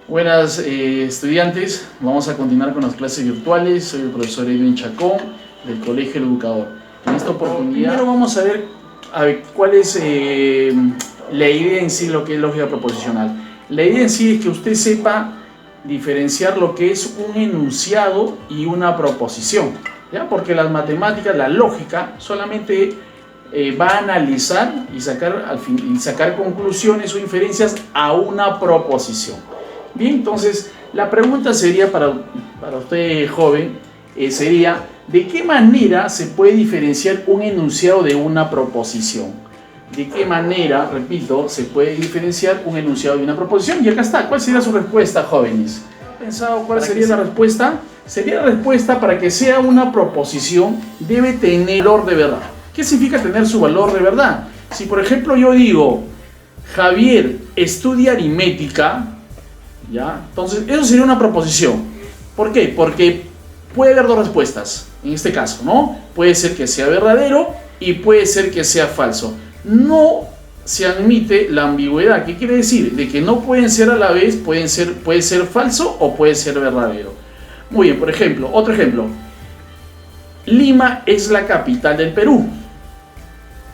Buenas estudiantes, vamos a continuar con las clases virtuales. Soy el profesor Edwin Chacón del Colegio El Educador. En esta oportunidad primero vamos a ver cuál es la idea en sí, lo que es lógica proposicional. La idea en sí es que usted sepa diferenciar lo que es un enunciado y una proposición, ¿ya? Porque las matemáticas, la lógica, solamente va a analizar y sacar conclusiones o inferencias a una proposición. Bien, entonces la pregunta sería para usted joven, sería ¿de qué manera se puede diferenciar un enunciado de una proposición? ¿De qué manera, repito, se puede diferenciar un enunciado de una proposición? Y acá está, ¿cuál sería su respuesta, jóvenes? ¿Han pensado cuál sería la respuesta? Sería la respuesta: para que sea una proposición debe tener valor de verdad. ¿Qué significa tener su valor de verdad? Si por ejemplo yo digo, Javier estudia aritmética, ¿ya? Entonces eso sería una proposición. ¿Por qué? Porque puede haber dos respuestas en este caso, ¿no? Puede ser que sea verdadero y puede ser que sea falso. No se admite la ambigüedad. ¿Qué quiere decir? De que no pueden ser a la vez, puede ser falso o puede ser verdadero. Muy bien, por ejemplo, otro ejemplo. Lima es la capital del Perú.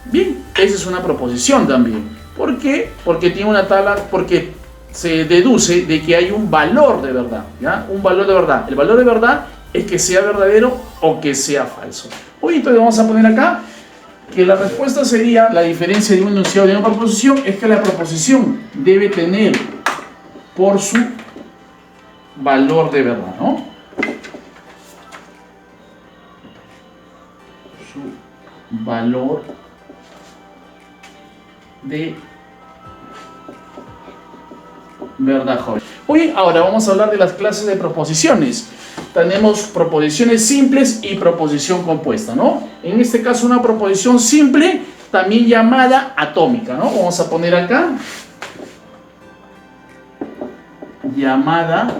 Bien, esa es una proposición también. ¿Por qué? Porque tiene una tabla, porque se deduce de que hay un valor de verdad, ¿ya? Un valor de verdad. El valor de verdad es que sea verdadero o que sea falso. Hoy entonces vamos a poner acá que la respuesta sería: la diferencia de un enunciado de una proposición es que la proposición debe tener por su valor de verdad, ¿no? Su valor de verdad, joven. Hoy ahora vamos a hablar de las clases de proposiciones. Tenemos proposiciones simples y proposición compuesta, ¿no? En este caso una proposición simple, también llamada atómica, ¿no? Vamos a poner acá llamada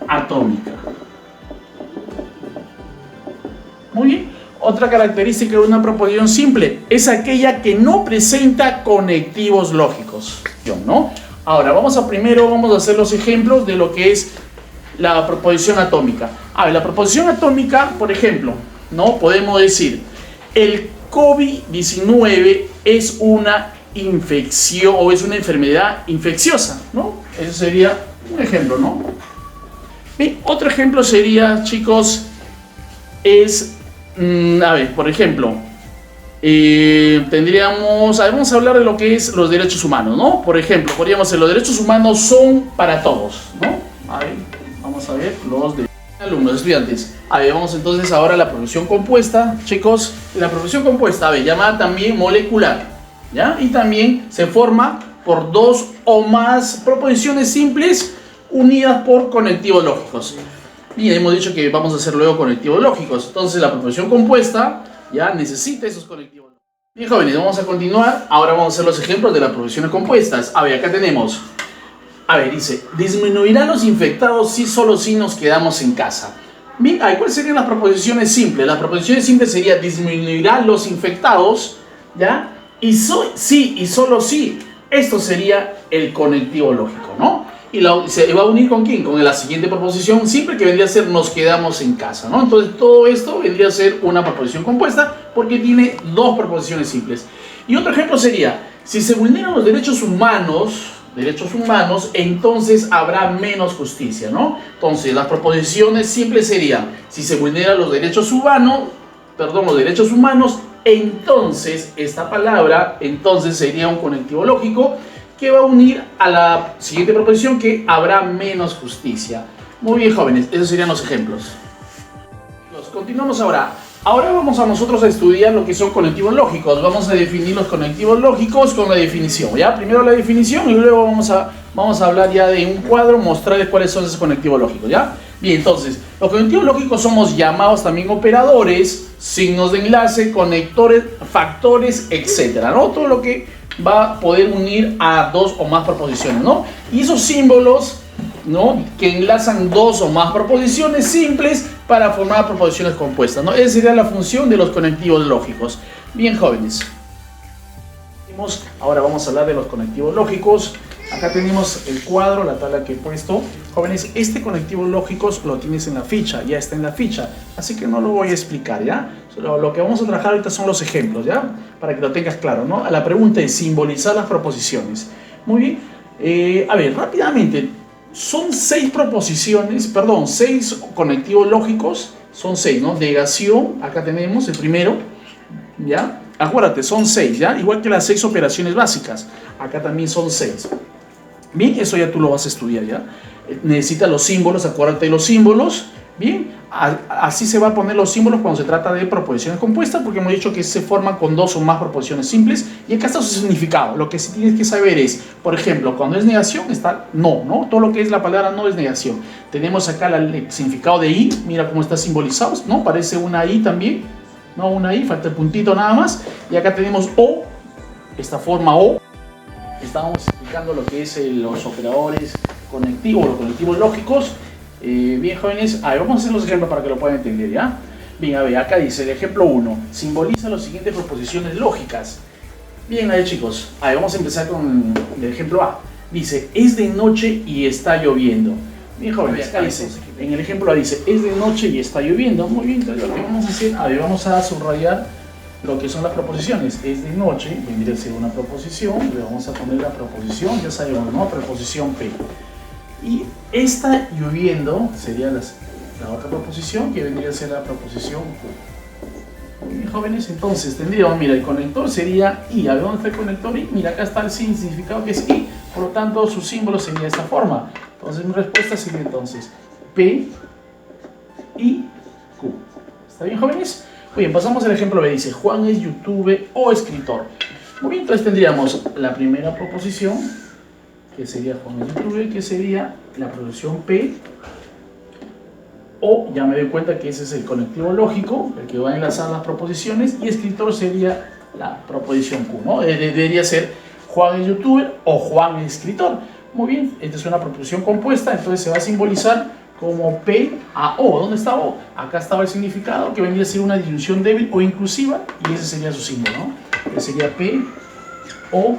atómica. Muy bien. Otra característica de una proposición simple es aquella que no presenta conectivos lógicos, ¿no? Ahora, primero vamos a hacer los ejemplos de lo que es la proposición atómica. A ver, la proposición atómica, por ejemplo, ¿no? Podemos decir, el COVID-19 es una infección o es una enfermedad infecciosa, ¿no? Eso sería un ejemplo, ¿no? Bien, otro ejemplo sería, chicos, por ejemplo, vamos a hablar de lo que es los derechos humanos, ¿no? Por ejemplo, podríamos decir, los derechos humanos son para todos, ¿no? A ver, vamos a ver los de alumnos, estudiantes. A ver, vamos entonces ahora a la proposición compuesta, chicos. La proposición compuesta, llamada también molecular, ¿ya? Y también se forma por dos o más proposiciones simples unidas por conectivos lógicos. Bien, hemos dicho que vamos a hacer luego conectivos lógicos. Entonces la proposición compuesta ya necesita esos conectivos lógicos. Bien, jóvenes, vamos a continuar. Ahora vamos a hacer los ejemplos de las proposiciones compuestas. A ver, acá tenemos. A ver, dice, disminuirán los infectados si solo si nos quedamos en casa. Bien, ¿cuáles serían las proposiciones simples? Las proposiciones simples serían disminuirán los infectados, ¿ya? Y sí y solo sí. Esto sería el conectivo lógico, ¿no? Y se va a unir ¿con quién? Con la siguiente proposición simple, que vendría a ser nos quedamos en casa, ¿no? Entonces todo esto vendría a ser una proposición compuesta porque tiene dos proposiciones simples. Y otro ejemplo sería, si se vulneran los derechos humanos, entonces habrá menos justicia, ¿no? Entonces las proposiciones simples serían, si se vulneran los derechos humanos, entonces esta palabra, entonces sería un conectivo lógico que va a unir a la siguiente proposición, que habrá menos justicia. Muy bien, jóvenes, esos serían los ejemplos. Continuamos ahora. Ahora vamos a nosotros a estudiar lo que son conectivos lógicos. Vamos a definir los conectivos lógicos con la definición, ¿ya? Primero la definición y luego vamos a hablar ya de un cuadro, mostrarles cuáles son esos conectivos lógicos, ¿ya? Bien, entonces, los conectivos lógicos somos llamados también operadores, signos de enlace, conectores, factores, etcétera, ¿no? Todo lo que va a poder unir a dos o más proposiciones, ¿no? Y esos símbolos, ¿no?, que enlazan dos o más proposiciones simples para formar proposiciones compuestas, ¿no? Esa sería la función de los conectivos lógicos. Bien, jóvenes. Ahora vamos a hablar de los conectivos lógicos. Acá tenemos el cuadro, la tabla que he puesto. Jóvenes, este conectivo lógico lo tienes en la ficha, ya está en la ficha, así que no lo voy a explicar, ¿ya? Lo que vamos a trabajar ahorita son los ejemplos, ¿ya? Para que lo tengas claro, ¿no? La pregunta es simbolizar las proposiciones. Muy bien. A ver, rápidamente, son 6 proposiciones, perdón, 6 conectivos lógicos, son 6, ¿no? Negación, acá tenemos el primero, ¿ya? Acuérdate, son 6, ¿ya? Igual que las 6 operaciones básicas, acá también son 6. Bien, eso ya tú lo vas a estudiar, ¿ya? Necesitas los símbolos, acuérdate de los símbolos. Bien, así se va a poner los símbolos cuando se trata de proposiciones compuestas, porque hemos dicho que se forman con 2 o más proposiciones simples, y acá está su significado. Lo que sí tienes que saber es, por ejemplo, cuando es negación está no, ¿no? Todo lo que es la palabra no es negación. Tenemos acá el significado de i, mira cómo está simbolizado, ¿no? Parece una i también, ¿no? Una i, falta el puntito nada más, y acá tenemos o, esta forma o. Estábamos explicando lo que es los operadores conectivos, los conectivos lógicos. Bien, jóvenes, a ver, vamos a hacer los ejemplos para que lo puedan entender, ¿ya? Bien, a ver, acá dice el ejemplo 1, simboliza las siguientes proposiciones lógicas. Bien, a ver, chicos, a ver, vamos a empezar con el ejemplo A. Dice, es de noche y está lloviendo. Bien, jóvenes, acá dice, en el ejemplo A dice, es de noche y está lloviendo. Muy bien, entonces lo que vamos a hacer, a ver, vamos a subrayar lo que son las proposiciones. Es de noche, vendría a ser una proposición, le vamos a poner la proposición, ya sabemos, ¿no? Preposición P. Y está lloviendo sería la otra proposición, que vendría a ser la proposición Q. Muy bien, jóvenes, entonces tendríamos, mira, el conector sería I. A ver, ¿dónde está el conector I? Mira, acá está el significado que es I, por lo tanto su símbolo sería de esta forma. Entonces mi respuesta sería entonces P, I, Q. ¿Está bien, jóvenes? Muy bien, pasamos al ejemplo B. Dice, Juan es youtuber o escritor. Muy bien, entonces tendríamos la primera proposición, que sería Juan es youtuber, que sería la proposición P, o ya me doy cuenta que ese es el conectivo lógico, el que va a enlazar las proposiciones, y escritor sería la proposición Q, ¿no? Debería ser Juan es youtuber o Juan es escritor. Muy bien, esta es una proposición compuesta, entonces se va a simbolizar como P a O. ¿Dónde está O? Acá estaba el significado, que vendría a ser una disyunción débil o inclusiva, y ese sería su símbolo, ¿no? Que sería P, O,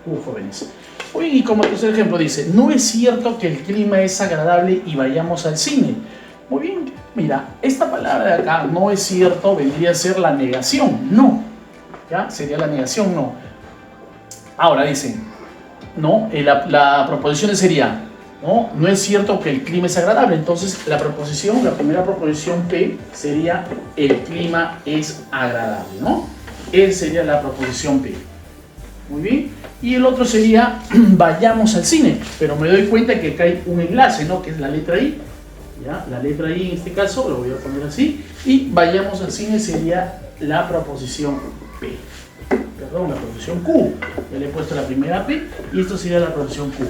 U, jóvenes. Oye, y como tercer ejemplo dice, no es cierto que el clima es agradable y vayamos al cine. Muy bien, mira, esta palabra de acá, no es cierto, vendría a ser la negación, no. ¿Ya? Sería la negación, no. Ahora dice, no, la proposición sería, no es cierto que el clima es agradable. Entonces la primera proposición P sería el clima es agradable, ¿no? Esa sería la proposición P. Muy bien. Y el otro sería vayamos al cine, pero me doy cuenta que acá hay un enlace, ¿no? Que es la letra I. ¿Ya? La letra I en este caso, lo voy a poner así. Y vayamos al cine sería la proposición P. Perdón, la proposición Q. Ya le he puesto la primera P y esto sería la proposición Q.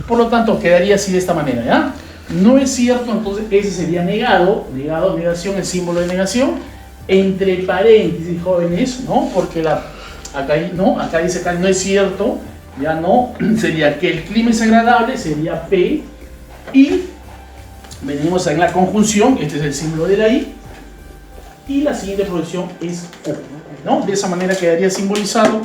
Por lo tanto, quedaría así de esta manera, ¿ya? No es cierto, entonces ese sería negado, negación, el símbolo de negación, entre paréntesis, jóvenes, ¿no? Porque acá dice acá no es cierto, ya no, sería que el clima es agradable, sería P, y venimos en la conjunción, este es el símbolo de la I, y la siguiente proposición es Q, ¿no? De esa manera quedaría simbolizado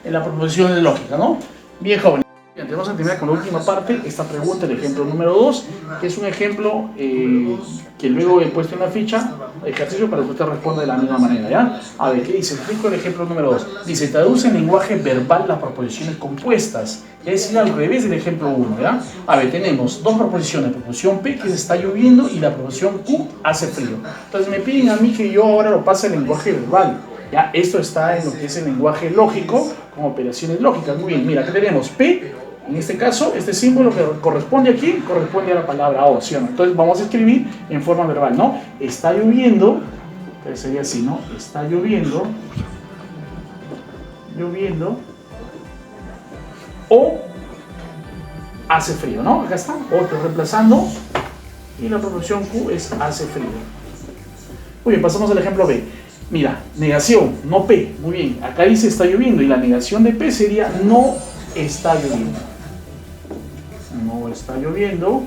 en la proposición de lógica, ¿no? Bien, jóvenes. Vamos a terminar con la última parte, esta pregunta, el ejemplo número 2, que es un ejemplo que luego he puesto en la ficha, ejercicio para que usted responda de la misma manera, ¿ya? A ver, ¿qué dice? Explico el ejemplo número 2. Dice, traduce en lenguaje verbal las proposiciones compuestas, es decir, al revés del ejemplo 1, ¿ya? A ver, tenemos dos proposiciones, proposición P, que se está lloviendo, y la proposición Q, hace frío. Entonces me piden a mí que yo ahora lo pase al lenguaje verbal, ¿ya? Esto está en lo que es el lenguaje lógico, con operaciones lógicas. Muy bien, mira, aquí tenemos P. En este caso, este símbolo que corresponde aquí, corresponde a la palabra O, ¿sí o no? Entonces vamos a escribir en forma verbal, ¿no? Está lloviendo, entonces sería así, ¿no? Está lloviendo, o hace frío, ¿no? Acá está, O estoy reemplazando, y la proposición Q es hace frío. Muy bien, pasamos al ejemplo B. Mira, negación, no P, muy bien. Acá dice está lloviendo, y la negación de P sería no está lloviendo. No está lloviendo.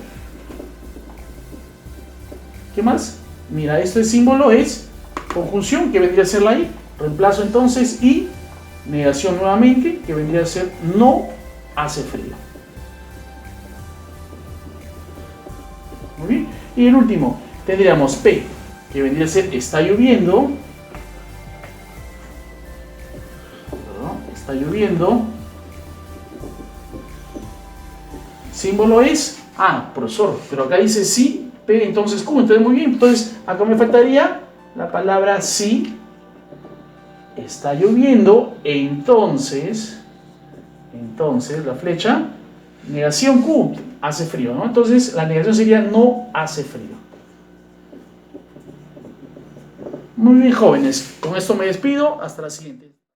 ¿Qué más? Mira, este símbolo es conjunción, que vendría a ser la I. Reemplazo entonces I, negación nuevamente, que vendría a ser no hace frío. Muy bien. Y el último, tendríamos P, que vendría a ser está lloviendo. Perdón, está lloviendo. Símbolo es A, profesor, pero acá dice sí, P, entonces Q, entonces muy bien. Entonces acá me faltaría la palabra sí, está lloviendo, entonces la flecha, negación Q, hace frío, ¿no? Entonces la negación sería no hace frío. Muy bien, jóvenes, con esto me despido, hasta la siguiente.